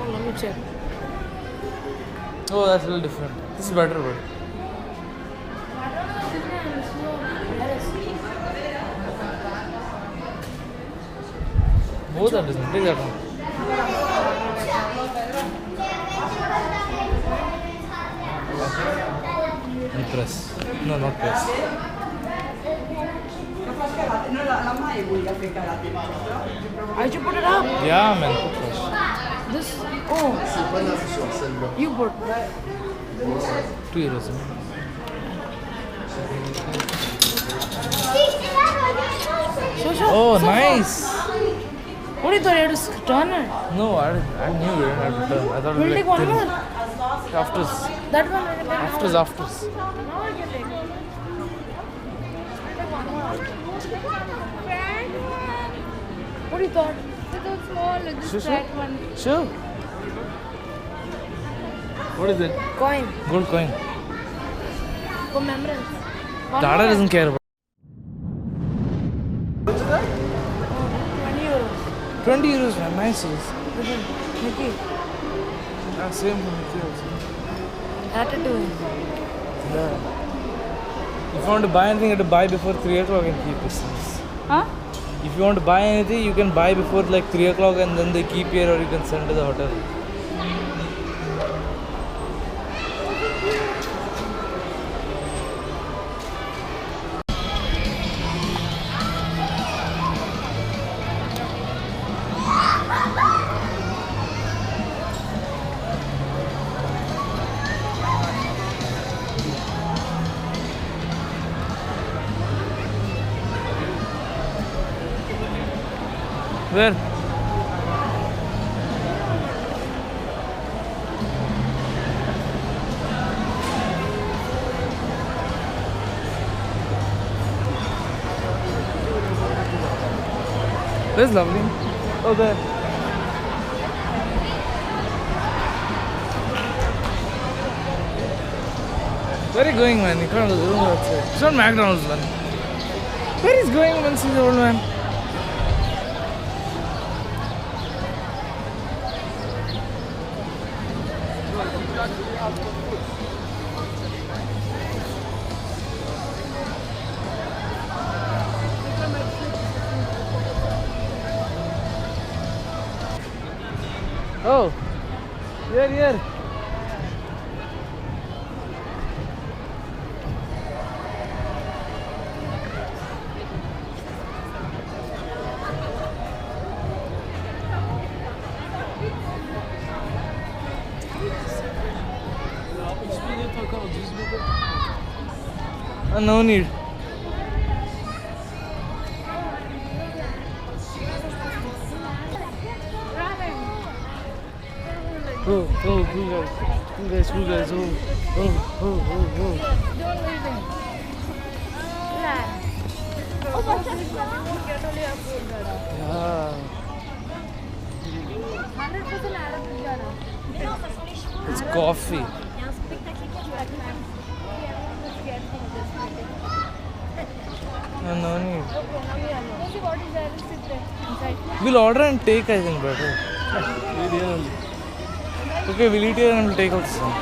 let me check. Oh, that's a little different. This is better, but. Both are different. Take that one. And press. No, not press. I should put it up. Yeah, man. Put press. This. Oh. You put. 2 euros. Oh, nice. What do you thought? You had to turn it? No, I knew you didn't have to turn. I thought We'll it take was one like more. afters. That one. I can take Afters. Now I can take it. What do you thought? It's so small, this Sure. flat one. Sure. What is it? Coin. Gold coin. Commemorance. Dada doesn't care about 20 euros. 20 euros, man. Nice. Mickey. Yeah, same for Mickey also. Ratatouille. Yeah. If you want to buy anything, you have to buy before 3 o'clock and keep it. Huh? If you want to buy anything, you can buy before like 3 o'clock and then they keep here, or you can send to the hotel. Where? Where's Lovely? Oh, there. Where are you going, man? You can't go outside. It's not McDonald's, man. Where is going, man? See the old man. Oh, here. No need. Oh, cool guys, oh. Don't leave him. Yeah. 100% Arab. It's coffee. No need. We'll order and take, I think, better. Okay, we'll eat here and we'll take out some.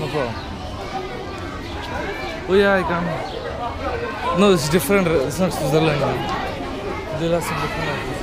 No problem. Oh yeah, I can. No, it's different. It's not Switzerland. They'll have some different.